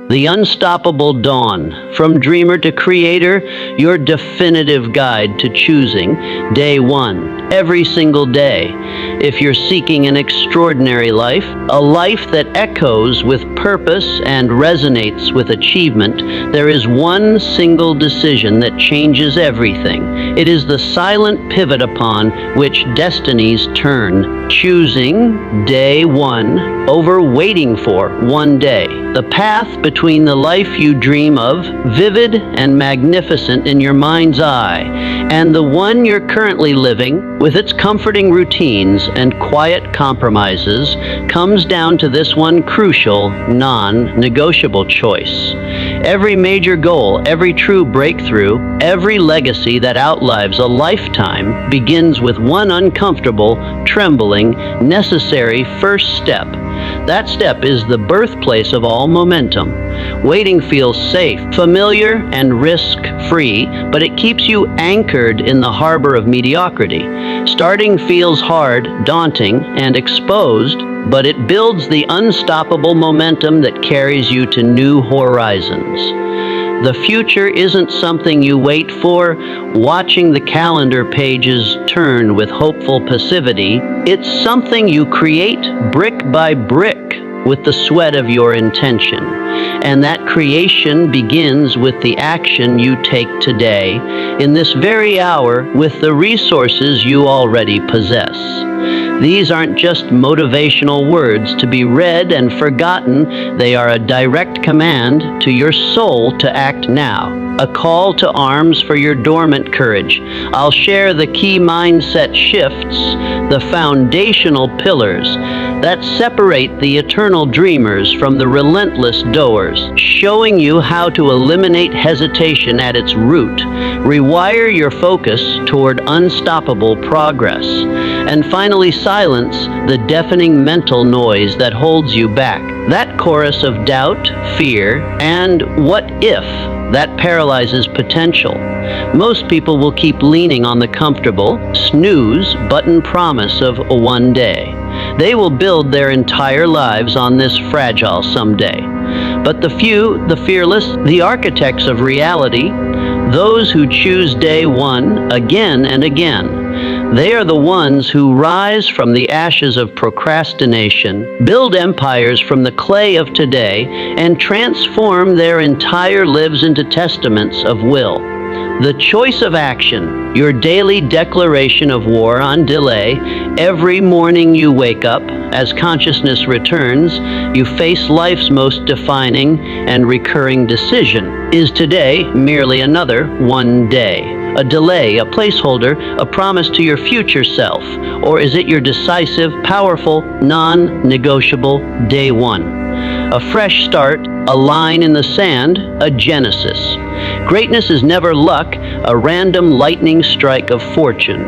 The Unstoppable Dawn. From dreamer to creator, your definitive guide to choosing day one, every single day. If you're seeking an extraordinary life, a life that echoes with purpose and resonates with achievement, there is one single decision that changes everything. It is the silent pivot upon which destinies turn, choosing day one over waiting for one day. The path between the life you dream of, vivid and magnificent in your mind's eye, and the one you're currently living, with its comforting routines and quiet compromises, comes down to this one crucial, non-negotiable choice. Every major goal, every true breakthrough, every legacy that outlives a lifetime begins with one uncomfortable, trembling, necessary first step. That step is the birthplace of all momentum. Waiting feels safe, familiar, and risk-free, but it keeps you anchored in the harbor of mediocrity. Starting feels hard, daunting, and exposed, but it builds the unstoppable momentum that carries you to new horizons. The future isn't something you wait for, watching the calendar pages turn with hopeful passivity. It's something you create brick by brick with the sweat of your intention. And that creation begins with the action you take today, in this very hour, with the resources you already possess. These aren't just motivational words to be read and forgotten. They are a direct command to your soul to act now, a call to arms for your dormant courage. I'll share the key mindset shifts, the foundational pillars that separate the eternal dreamers from the relentless doers, showing you how to eliminate hesitation at its root, rewire your focus toward unstoppable progress, and finally silence the deafening mental noise that holds you back. That chorus of doubt, fear, and what if that paralyzes potential. Most people will keep leaning on the comfortable, snooze button promise of one day. They will build their entire lives on this fragile someday. But the few, the fearless, the architects of reality, those who choose day one again and again, they are the ones who rise from the ashes of procrastination, build empires from the clay of today, and transform their entire lives into testaments of will. The choice of action, your daily declaration of war on delay. Every morning you wake up, as consciousness returns, you face life's most defining and recurring decision. Is today merely another one day? A delay, a placeholder, a promise to your future self? Or is it your decisive, powerful, non-negotiable day one? A fresh start, a line in the sand, a genesis. Greatness is never luck, a random lightning strike of fortune.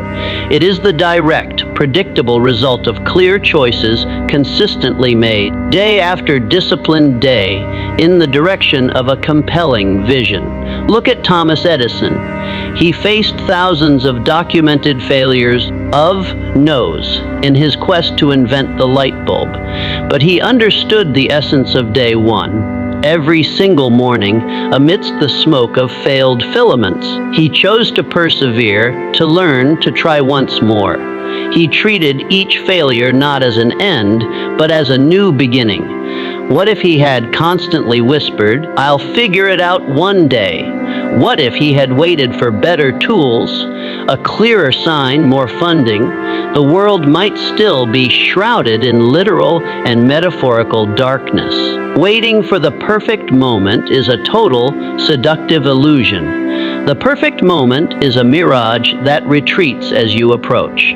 It is the direct, predictable result of clear choices consistently made, day after disciplined day, in the direction of a compelling vision. Look at Thomas Edison. He faced thousands of documented failures of no's in his quest to invent the light bulb, but he understood the essence of day one. Every single morning, amidst the smoke of failed filaments, he chose to persevere, to learn, to try once more. He treated each failure not as an end, but as a new beginning. What if he had constantly whispered, "I'll figure it out one day"? What if he had waited for better tools, a clearer sign, more funding? The world might still be shrouded in literal and metaphorical darkness. Waiting for the perfect moment is a total, seductive illusion. The perfect moment is a mirage that retreats as you approach.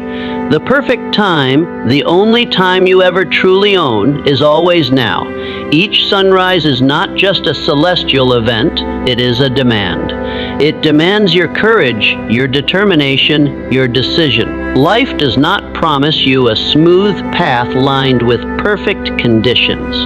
The perfect time, the only time you ever truly own, is always now. Each sunrise is not just a celestial event, it is a demand. It demands your courage, your determination, your decision. Life does not promise you a smooth path lined with perfect conditions.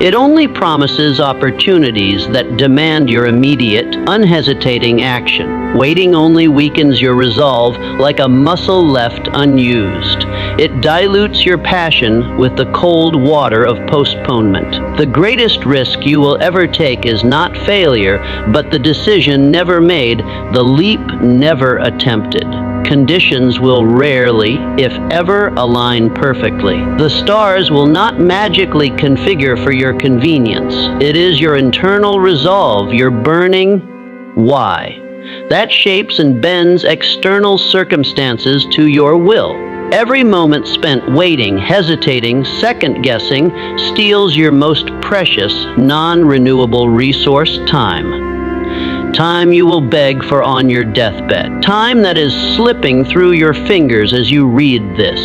It only promises opportunities that demand your immediate, unhesitating action. Waiting only weakens your resolve like a muscle left unused. It dilutes your passion with the cold water of postponement. The greatest risk you will ever take is not failure, but the decision never made, the leap never attempted. Conditions will rarely, if ever, align perfectly. The stars will not magically configure for your convenience. It is your internal resolve, your burning why, that shapes and bends external circumstances to your will. Every moment spent waiting, hesitating, second-guessing steals your most precious, non-renewable resource, time. Time you will beg for on your deathbed. Time that is slipping through your fingers as you read this.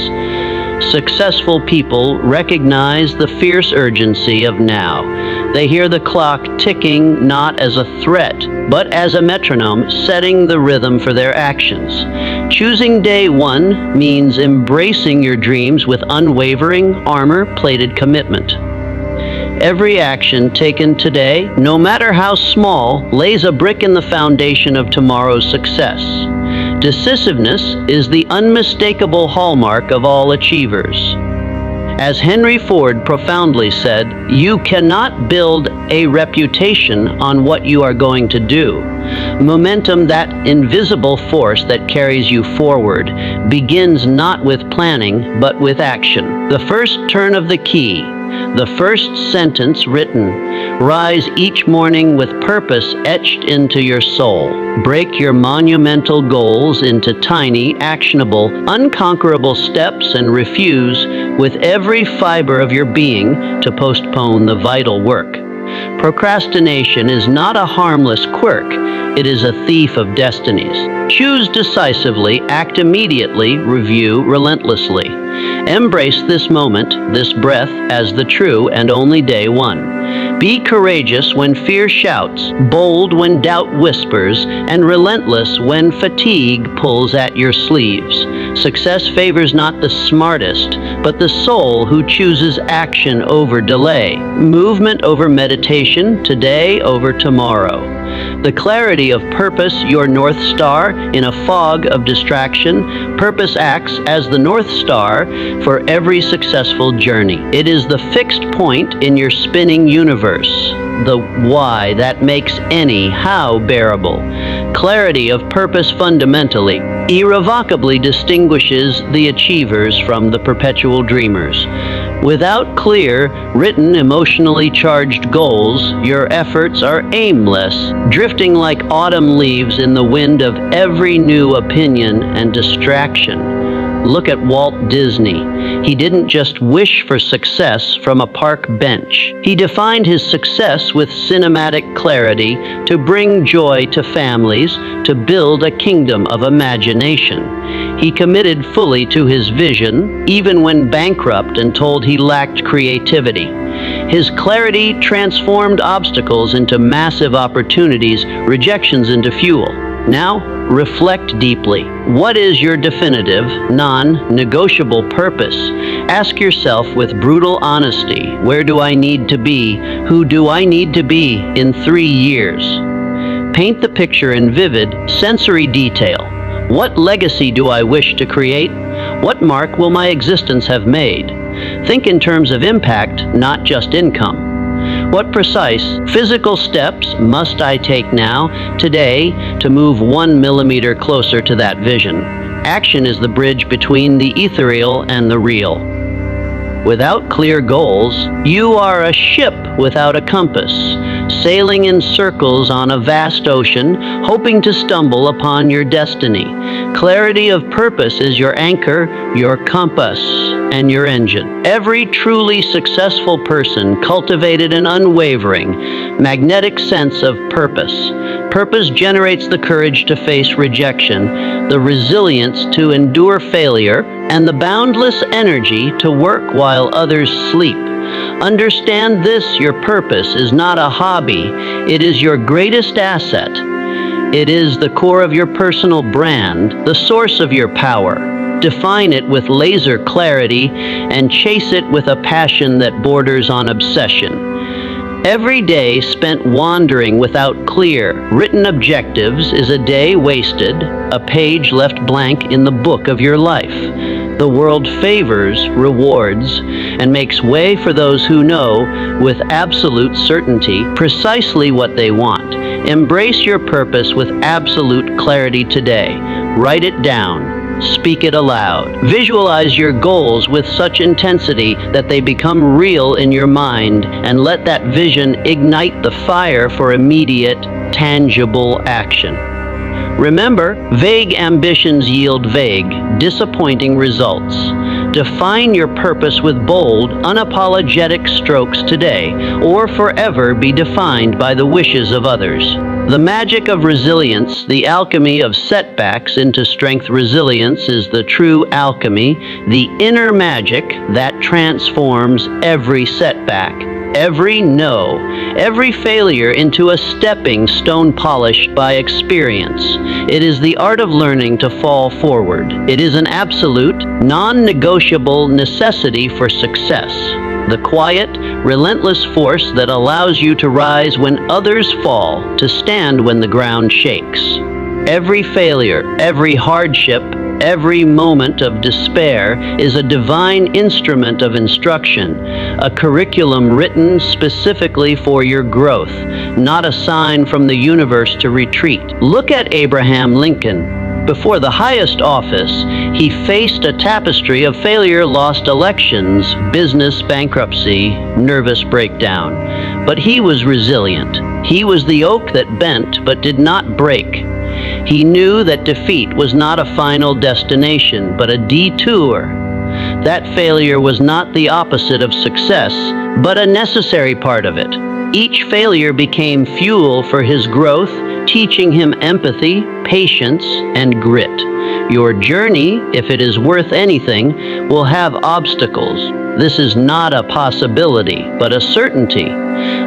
Successful people recognize the fierce urgency of now. They hear the clock ticking not as a threat, but as a metronome setting the rhythm for their actions. Choosing day one means embracing your dreams with unwavering, armor-plated commitment. Every action taken today, no matter how small, lays a brick in the foundation of tomorrow's success. Decisiveness is the unmistakable hallmark of all achievers. As Henry Ford profoundly said, you cannot build a reputation on what you are going to do. Momentum, that invisible force that carries you forward, begins not with planning, but with action. The first turn of the key, the first sentence written, rise each morning with purpose etched into your soul. Break your monumental goals into tiny, actionable, unconquerable steps and refuse with every fiber of your being to postpone the vital work. Procrastination is not a harmless quirk. It is a thief of destinies. Choose decisively, act immediately, review relentlessly. Embrace this moment, this breath, as the true and only day one. Be courageous when fear shouts, bold when doubt whispers, and relentless when fatigue pulls at your sleeves. Success favors not the smartest, but the soul who chooses action over delay, movement over meditation, today over tomorrow. The clarity of purpose, your North Star, in a fog of distraction, purpose acts as the North Star for every successful journey. It is the fixed point in your spinning universe, the why that makes any how bearable. Clarity of purpose fundamentally, irrevocably distinguishes the achievers from the perpetual dreamers. Without clear, written, emotionally charged goals, your efforts are aimless, drifting like autumn leaves in the wind of every new opinion and distraction. Look at Walt Disney. He didn't just wish for success from a park bench. He defined his success with cinematic clarity to bring joy to families, to build a kingdom of imagination. He committed fully to his vision, even when bankrupt and told he lacked creativity. His clarity transformed obstacles into massive opportunities, rejections into fuel. Now, reflect deeply. What is your definitive, non-negotiable purpose? Ask yourself with brutal honesty, where do I need to be? Who do I need to be in 3 years? Paint the picture in vivid, sensory detail. What legacy do I wish to create? What mark will my existence have made? Think in terms of impact, not just income. What precise physical steps must I take now, today, to move 1 millimeter closer to that vision? Action is the bridge between the ethereal and the real. Without clear goals, you are a ship without a compass, sailing in circles on a vast ocean, hoping to stumble upon your destiny. Clarity of purpose is your anchor, your compass, and your engine. Every truly successful person cultivated an unwavering, magnetic sense of purpose. Purpose generates the courage to face rejection, the resilience to endure failure, and the boundless energy to work while others sleep. Understand this, your purpose is not a hobby. It is your greatest asset. It is the core of your personal brand, the source of your power. Define it with laser clarity and chase it with a passion that borders on obsession. Every day spent wandering without clear, written objectives is a day wasted, a page left blank in the book of your life. The world favors, rewards, and makes way for those who know with absolute certainty precisely what they want. Embrace your purpose with absolute clarity today. Write it down. Speak it aloud. Visualize your goals with such intensity that they become real in your mind, and let that vision ignite the fire for immediate, tangible action. Remember, vague ambitions yield vague, disappointing results. Define your purpose with bold, unapologetic strokes today, or forever be defined by the wishes of others. The magic of resilience, the alchemy of setbacks into strength. Resilience is the true alchemy, the inner magic that transforms every setback, every no, every failure into a stepping stone polished by experience. It is the art of learning to fall forward. It is an absolute, non-negotiable necessity for success. The quiet, relentless force that allows you to rise when others fall, to stand when the ground shakes. Every failure, every hardship, every moment of despair is a divine instrument of instruction, a curriculum written specifically for your growth, not a sign from the universe to retreat. Look at Abraham Lincoln. Before the highest office, he faced a tapestry of failure, lost elections, business bankruptcy, nervous breakdown. But he was resilient. He was the oak that bent but did not break. He knew that defeat was not a final destination, but a detour. That failure was not the opposite of success, but a necessary part of it. Each failure became fuel for his growth, teaching him empathy, patience, and grit. Your journey, if it is worth anything, will have obstacles. This is not a possibility, but a certainty.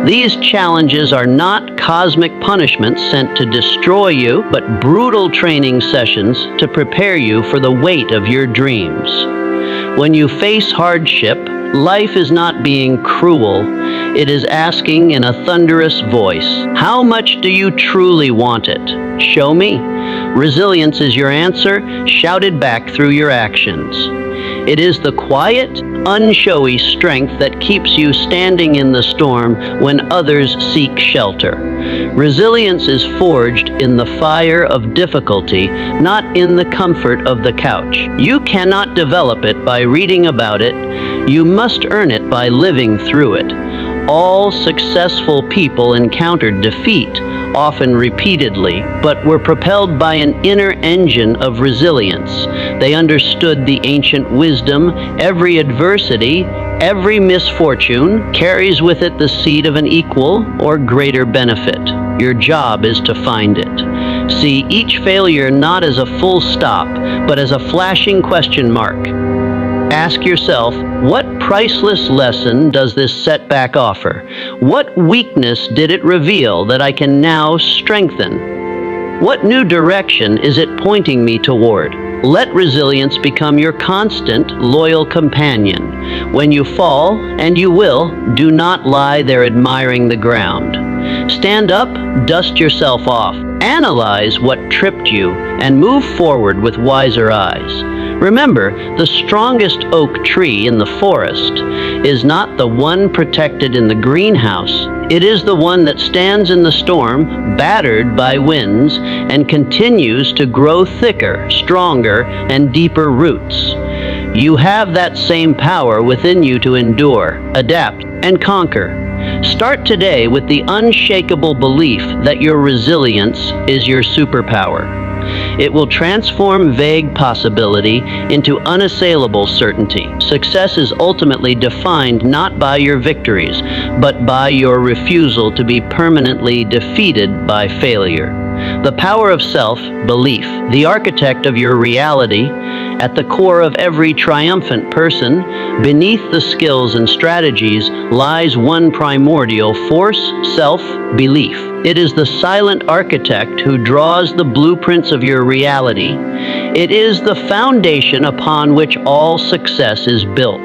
These challenges are not cosmic punishments sent to destroy you, but brutal training sessions to prepare you for the weight of your dreams. When you face hardship, life is not being cruel. It is asking in a thunderous voice, how much do you truly want it? Show me. Resilience is your answer, shouted back through your actions. It is the quiet, unshowy strength that keeps you standing in the storm when others seek shelter. Resilience is forged in the fire of difficulty, not in the comfort of the couch. You cannot develop it by reading about it. You must earn it by living through it. All successful people encountered defeat, often repeatedly, but were propelled by an inner engine of resilience. They understood the ancient wisdom. Every adversity, every misfortune carries with it the seed of an equal or greater benefit. Your job is to find it. See each failure not as a full stop, but as a flashing question mark. Ask yourself, what priceless lesson does this setback offer? What weakness did it reveal that I can now strengthen? What new direction is it pointing me toward? Let resilience become your constant, loyal companion. When you fall, and you will, do not lie there admiring the ground. Stand up, dust yourself off, analyze what tripped you, and move forward with wiser eyes. Remember, the strongest oak tree in the forest is not the one protected in the greenhouse. It is the one that stands in the storm, battered by winds, and continues to grow thicker, stronger, and deeper roots. You have that same power within you to endure, adapt, and conquer. Start today with the unshakable belief that your resilience is your superpower. It will transform vague possibility into unassailable certainty. Success is ultimately defined not by your victories, but by your refusal to be permanently defeated by failure. The power of self-belief, the architect of your reality, at the core of every triumphant person, beneath the skills and strategies, lies one primordial force, self-belief. It is the silent architect who draws the blueprints of your reality. It is the foundation upon which all success is built.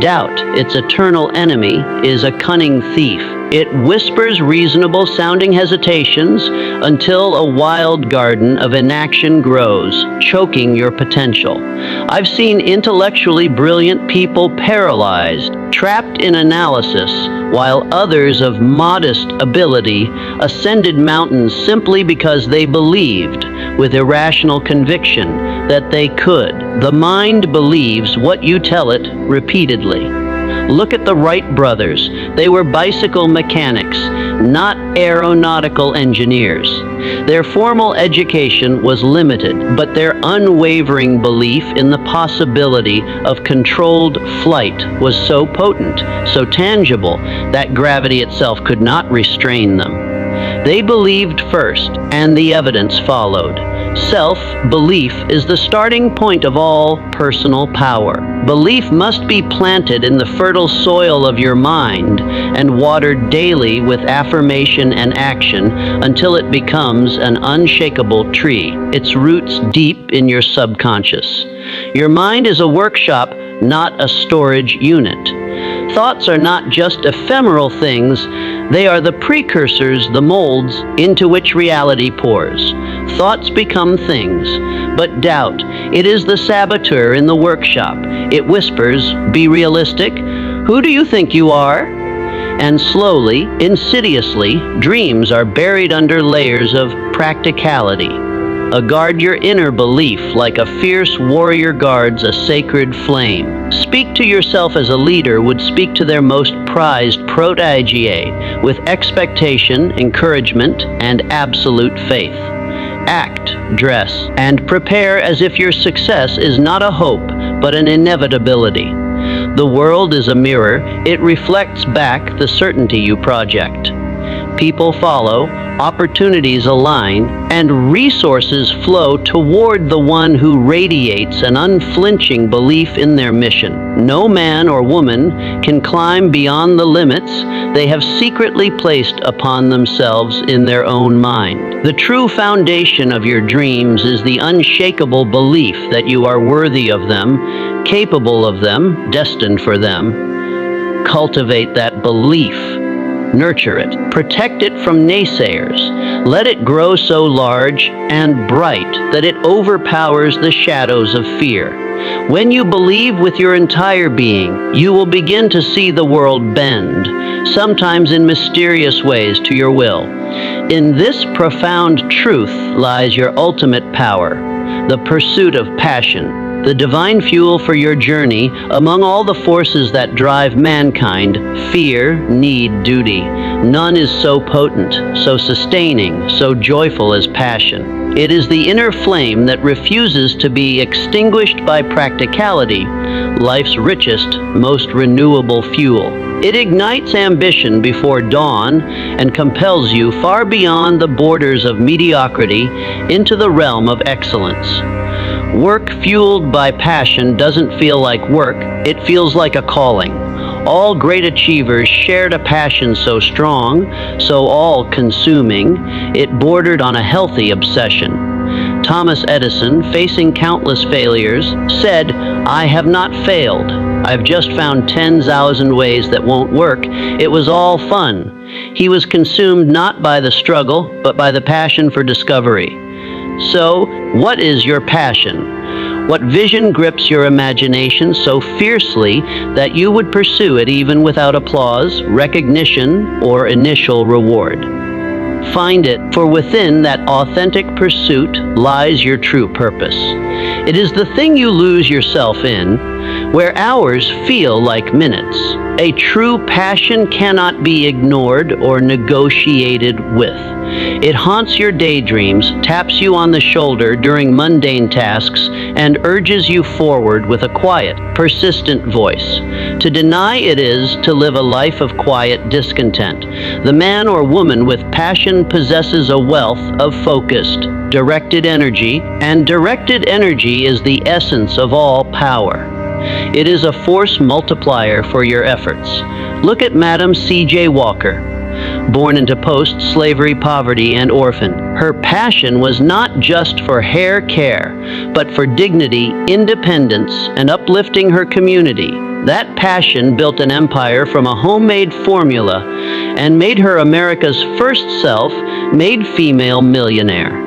Doubt, its eternal enemy, is a cunning thief. It whispers reasonable-sounding hesitations until a wild garden of inaction grows, choking your potential. I've seen intellectually brilliant people paralyzed, trapped in analysis, while others of modest ability ascended mountains simply because they believed, with irrational conviction, that they could. The mind believes what you tell it repeatedly. Look at the Wright brothers. They were bicycle mechanics, not aeronautical engineers. Their formal education was limited, but their unwavering belief in the possibility of controlled flight was so potent, so tangible, that gravity itself could not restrain them. They believed first, and the evidence followed. Self-belief is the starting point of all personal power. Belief must be planted in the fertile soil of your mind and watered daily with affirmation and action until it becomes an unshakable tree, its roots deep in your subconscious. Your mind is a workshop, not a storage unit. Thoughts are not just ephemeral things, they are the precursors, the molds into which reality pours. Thoughts become things, but doubt, it is the saboteur in the workshop. It whispers, "Be realistic. Who do you think you are?" And slowly, insidiously, dreams are buried under layers of practicality. Guard your inner belief like a fierce warrior guards a sacred flame. Speak to yourself as a leader would speak to their most prized protégé, with expectation, encouragement, and absolute faith. Act, dress, and prepare as if your success is not a hope, but an inevitability. The world is a mirror. It reflects back the certainty you project. People follow, opportunities align, and resources flow toward the one who radiates an unflinching belief in their mission. No man or woman can climb beyond the limits they have secretly placed upon themselves in their own mind. The true foundation of your dreams is the unshakable belief that you are worthy of them, capable of them, destined for them. Cultivate that belief. Nurture it. Protect it from naysayers. Let it grow so large and bright that it overpowers the shadows of fear. When you believe with your entire being, you will begin to see the world bend, sometimes in mysterious ways, to your will. In this profound truth lies your ultimate power, the pursuit of passion, the divine fuel for your journey. Among all the forces that drive mankind, fear, need, duty, none is so potent, so sustaining, so joyful as passion. It is the inner flame that refuses to be extinguished by practicality, life's richest, most renewable fuel. It ignites ambition before dawn and compels you far beyond the borders of mediocrity into the realm of excellence. Work fueled by passion doesn't feel like work, it feels like a calling. All great achievers shared a passion so strong, so all-consuming, it bordered on a healthy obsession. Thomas Edison, facing countless failures, said, "I have not failed. I've just found 10,000 ways that won't work. It was all fun." He was consumed not by the struggle, but by the passion for discovery. So, what is your passion? What vision grips your imagination so fiercely that you would pursue it even without applause, recognition, or initial reward? Find it, for within that authentic pursuit lies your true purpose. It is the thing you lose yourself in, where hours feel like minutes. A true passion cannot be ignored or negotiated with. It haunts your daydreams, taps you on the shoulder during mundane tasks, and urges you forward with a quiet, persistent voice. To deny it is to live a life of quiet discontent. The man or woman with passion possesses a wealth of focused, directed energy, and directed energy is the essence of all power. It is a force multiplier for your efforts. Look at Madam C.J. Walker. Born into post-slavery poverty and orphan, her passion was not just for hair care, but for dignity, independence, and uplifting her community. That passion built an empire from a homemade formula and made her America's first self-made female millionaire.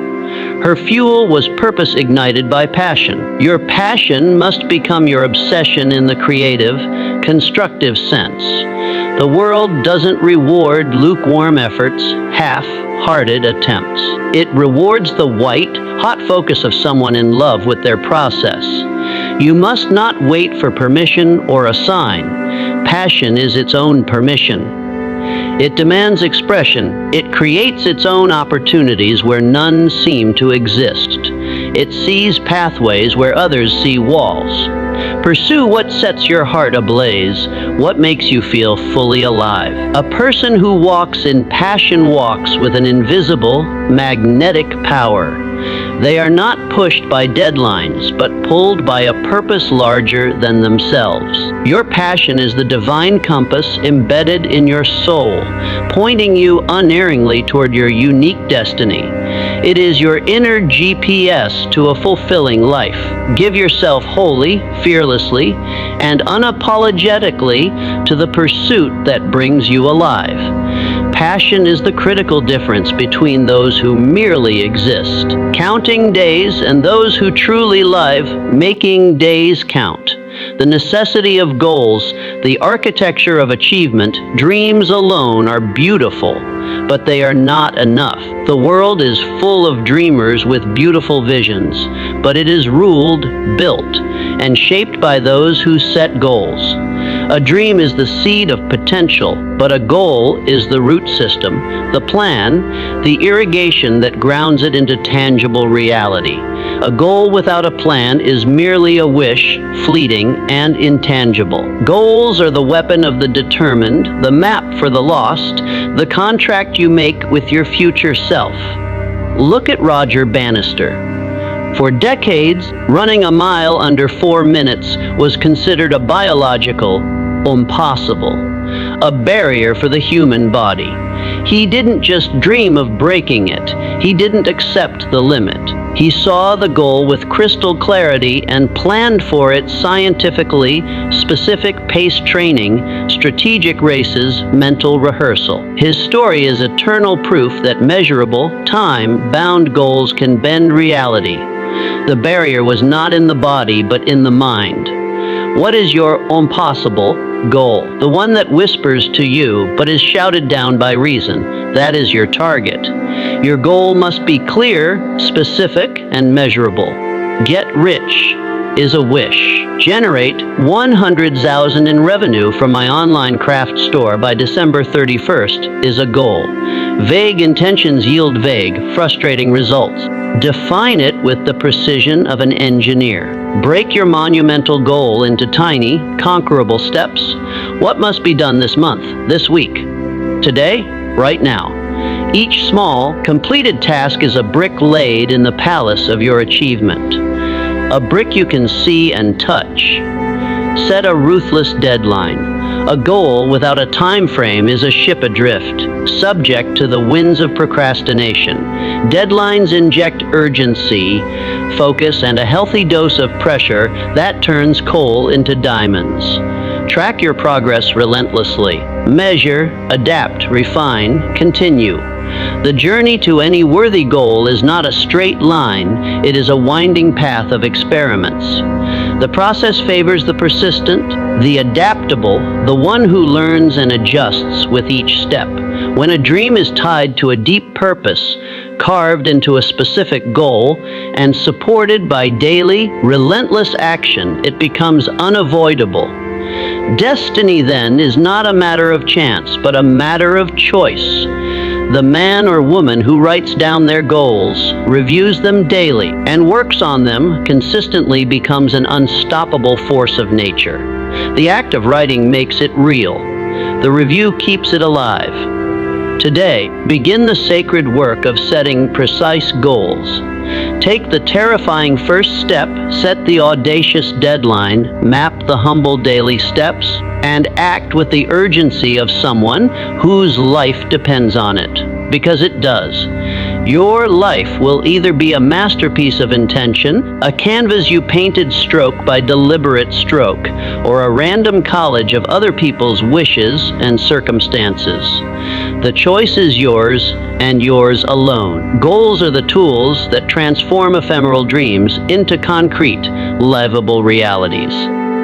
Her fuel was purpose ignited by passion. Your passion must become your obsession in the creative, constructive sense. The world doesn't reward lukewarm efforts, half-hearted attempts. It rewards the white, hot focus of someone in love with their process. You must not wait for permission or a sign. Passion is its own permission. It demands expression. It creates its own opportunities where none seem to exist. It sees pathways where others see walls. Pursue what sets your heart ablaze, what makes you feel fully alive. A person who walks in passion walks with an invisible, magnetic power. They are not pushed by deadlines, but pulled by a purpose larger than themselves. Your passion is the divine compass embedded in your soul, pointing you unerringly toward your unique destiny. It is your inner GPS to a fulfilling life. Give yourself wholly, fearlessly, and unapologetically to the pursuit that brings you alive. Passion is the critical difference between those who merely exist, counting days, and those who truly live, making days count. The necessity of goals, the architecture of achievement, dreams alone are beautiful, but they are not enough. The world is full of dreamers with beautiful visions, but it is ruled, built, and shaped by those who set goals. A dream is the seed of potential, but a goal is the root system, the plan, the irrigation that grounds it into tangible reality. A goal without a plan is merely a wish, fleeting and intangible. Goals are the weapon of the determined, the map for the lost, the contract you make with your future self. Look at Roger Bannister. For decades, running a mile under 4 minutes was considered a biological impossible, a barrier for the human body. He didn't just dream of breaking it. He didn't accept the limit. He saw the goal with crystal clarity and planned for it scientifically, specific pace training, strategic races, mental rehearsal. His story is eternal proof that measurable, time-bound goals can bend reality. The barrier was not in the body, but in the mind. What is your impossible goal? The one that whispers to you, but is shouted down by reason. That is your target. Your goal must be clear, specific, and measurable. Get rich is a wish. Generate 100,000 in revenue from my online craft store by December 31st is a goal. Vague intentions yield vague, frustrating results. Define it with the precision of an engineer. Break your monumental goal into tiny, conquerable steps. What must be done this month, this week, today, right now? Each small, completed task is a brick laid in the palace of your achievement. A brick you can see and touch. Set a ruthless deadline. A goal without a time frame is a ship adrift, subject to the winds of procrastination. Deadlines inject urgency, focus, and a healthy dose of pressure that turns coal into diamonds. Track your progress relentlessly. Measure, adapt, refine, continue. The journey to any worthy goal is not a straight line, it is a winding path of experiments. The process favors the persistent, the adaptable, the one who learns and adjusts with each step. When a dream is tied to a deep purpose, carved into a specific goal, and supported by daily, relentless action, it becomes unavoidable. Destiny, then, is not a matter of chance, but a matter of choice. The man or woman who writes down their goals, reviews them daily, and works on them consistently becomes an unstoppable force of nature. The act of writing makes it real. The review keeps it alive. Today, begin the sacred work of setting precise goals. Take the terrifying first step, set the audacious deadline, map the humble daily steps, and act with the urgency of someone whose life depends on it, because it does. Your life will either be a masterpiece of intention, a canvas you painted stroke by deliberate stroke, or a random collage of other people's wishes and circumstances. The choice is yours, and yours alone. Goals are the tools that transform ephemeral dreams into concrete, livable realities.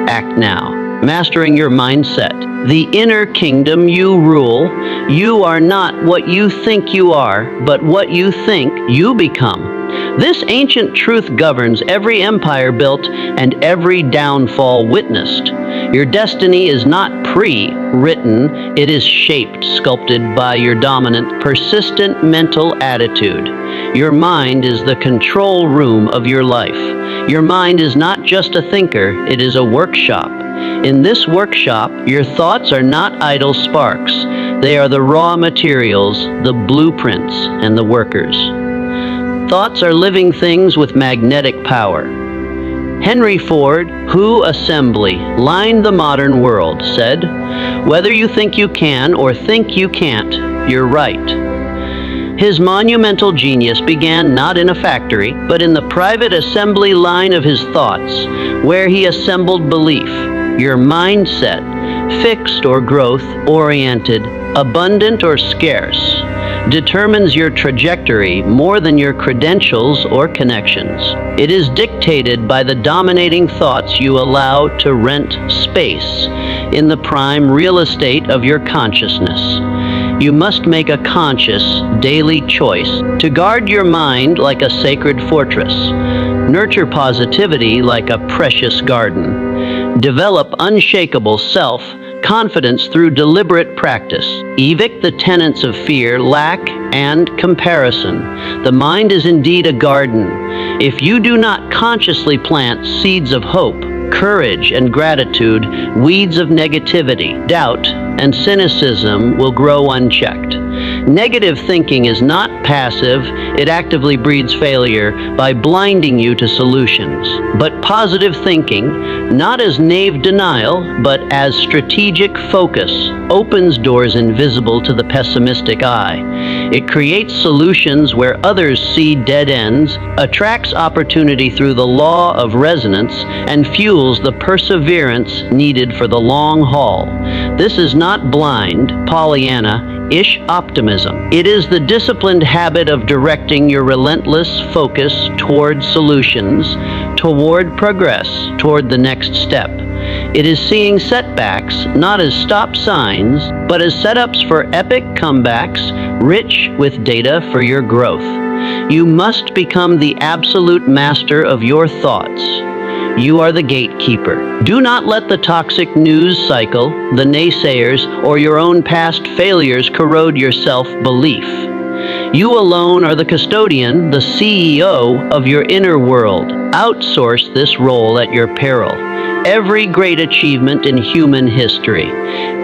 Act now. Mastering your mindset. The inner kingdom you rule. You are not what you think you are, but what you think you become. This ancient truth governs every empire built and every downfall witnessed. Your destiny is not pre-written, it is shaped, sculpted by your dominant, persistent mental attitude. Your mind is the control room of your life. Your mind is not just a thinker, it is a workshop. In this workshop, your thoughts are not idle sparks. They are the raw materials, the blueprints, and the workers. Thoughts are living things with magnetic power. Henry Ford, who assembly lined the modern world, said, "Whether you think you can or think you can't, you're right." His monumental genius began not in a factory, but in the private assembly line of his thoughts, where he assembled belief. Your mindset, fixed or growth-oriented, abundant or scarce, determines your trajectory more than your credentials or connections. It is dictated by the dominating thoughts you allow to rent space in the prime real estate of your consciousness. You must make a conscious, daily choice to guard your mind like a sacred fortress, nurture positivity like a precious garden, develop unshakable self-confidence through deliberate practice, evict the tenets of fear, lack, and comparison. The mind is indeed a garden. If you do not consciously plant seeds of hope, courage, and gratitude, weeds of negativity, doubt, and cynicism will grow unchecked. Negative thinking is not passive, it actively breeds failure by blinding you to solutions. But positive thinking, not as naive denial, but as strategic focus, opens doors invisible to the pessimistic eye. It creates solutions where others see dead ends, attracts opportunity through the law of resonance, and fuels the perseverance needed for the long haul. This is not blind, Pollyanna-ish optimism. It is the disciplined habit of directing your relentless focus toward solutions, toward progress, toward the next step. It is seeing setbacks not as stop signs, but as setups for epic comebacks, rich with data for your growth. You must become the absolute master of your thoughts. You are the gatekeeper. Do not let the toxic news cycle, the naysayers, or your own past failures corrode your self-belief. You alone are the custodian, the CEO of your inner world. Outsource this role at your peril. Every great achievement in human history,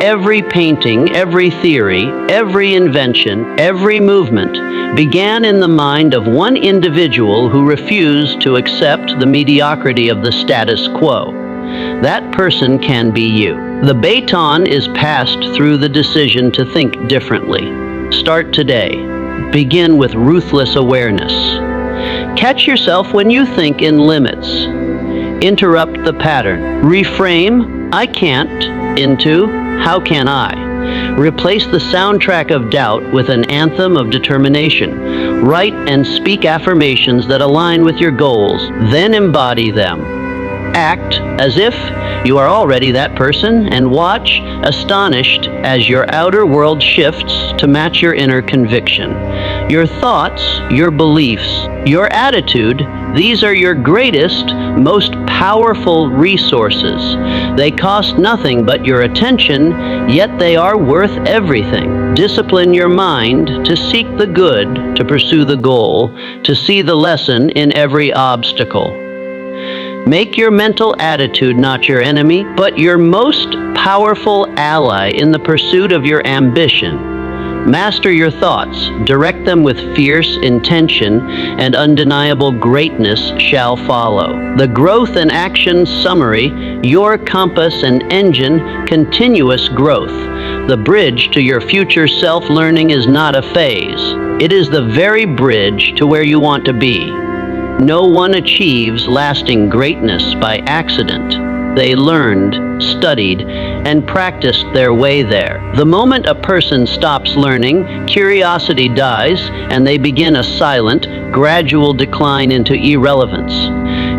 every painting, every theory, every invention, every movement began in the mind of one individual who refused to accept the mediocrity of the status quo. That person can be you. The baton is passed through the decision to think differently. Start today. Begin with ruthless awareness. Catch yourself when you think in limits. Interrupt the pattern. Reframe, I can't, into, how can I? Replace the soundtrack of doubt with an anthem of determination. Write and speak affirmations that align with your goals, then embody them. Act as if you are already that person and watch, astonished, as your outer world shifts to match your inner conviction. Your thoughts, your beliefs, your attitude, these are your greatest, most powerful resources. They cost nothing but your attention, yet they are worth everything. Discipline your mind to seek the good, to pursue the goal, to see the lesson in every obstacle. Make your mental attitude not your enemy, but your most powerful ally in the pursuit of your ambition. Master your thoughts, direct them with fierce intention, and undeniable greatness shall follow. The growth and action summary, your compass and engine, continuous growth. The bridge to your future self-learning is not a phase. It is the very bridge to where you want to be. No one achieves lasting greatness by accident. They learned, studied, and practiced their way there. The moment a person stops learning, curiosity dies, and they begin a silent, gradual decline into irrelevance.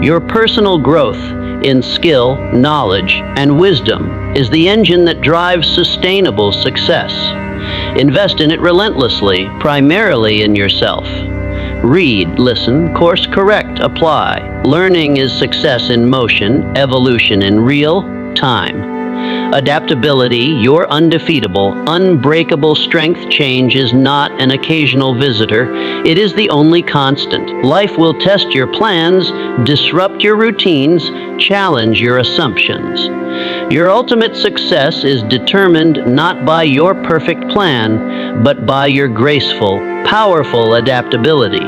Your personal growth in skill, knowledge, and wisdom is the engine that drives sustainable success. Invest in it relentlessly, primarily in yourself. Read, listen, course correct, apply. Learning is success in motion, evolution in real time. Adaptability, your undefeatable, unbreakable strength. Change is not an occasional visitor. It is the only constant. Life will test your plans, disrupt your routines, challenge your assumptions. Your ultimate success is determined not by your perfect plan, but by your graceful, powerful adaptability.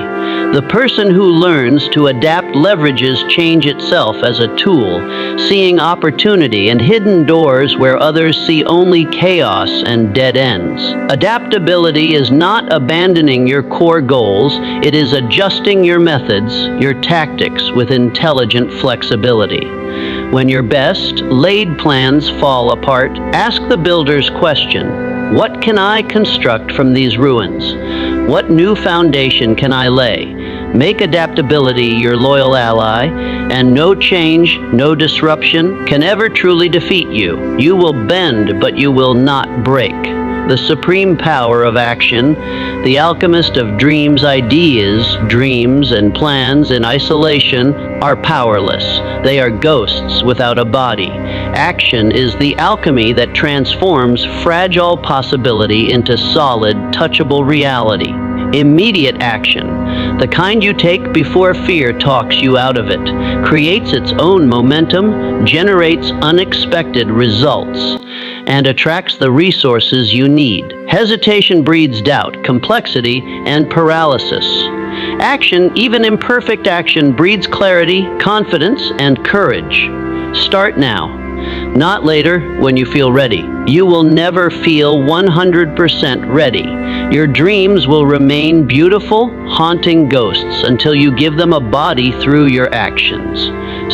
The person who learns to adapt leverages change itself as a tool, seeing opportunity and hidden doors where others see only chaos and dead ends. Adaptability is not abandoning your core goals, it is adjusting your methods, your tactics with intelligent flexibility. When your best laid plans fall apart, ask the builder's question: what can I construct from these ruins? What new foundation can I lay? Make adaptability your loyal ally, and no change, no disruption can ever truly defeat you. You will bend, but you will not break. The supreme power of action, the alchemist of dreams, ideas, dreams, and plans in isolation are powerless. They are ghosts without a body. Action is the alchemy that transforms fragile possibility into solid, touchable reality. Immediate action, the kind you take before fear talks you out of it, creates its own momentum, generates unexpected results, and attracts the resources you need. Hesitation breeds doubt, complexity, and paralysis. Action, even imperfect action, breeds clarity, confidence, and courage. Start now, not later when you feel ready. You will never feel 100% ready. Your dreams will remain beautiful, haunting ghosts until you give them a body through your actions.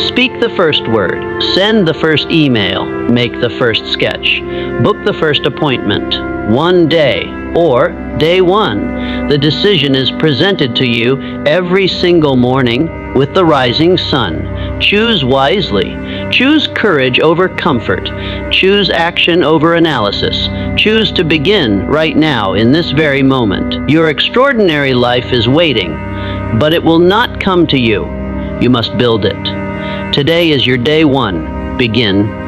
Speak the first word, send the first email, make the first sketch, book the first appointment. One day, or day one. The decision is presented to you every single morning with the rising sun. Choose wisely. Choose courage over comfort. Choose action over analysis. Choose to begin right now in this very moment. Your extraordinary life is waiting, but it will not come to you. You must build it. Today is your day one. Begin